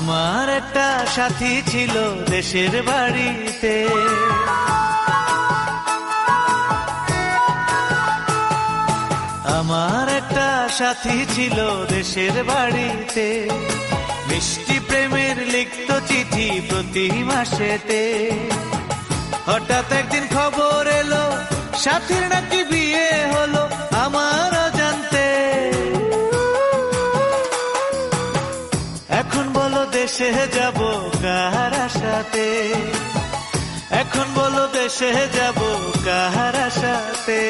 আমার একটা সাথী ছিল দেশের বাড়িতে, আমার একটা সাথী ছিল দেশের বাড়িতে, মিষ্টি প্রেমের লিখত চিঠি প্রতি মাসেতে। হঠাৎ একদিন খবর এলো সাথীর নাকি বিয়ে হলো আমার অজান্তে। এখন বলো দেশে যাব কার আশাতে, এখন বলো দেশে যাব কার আশাতে।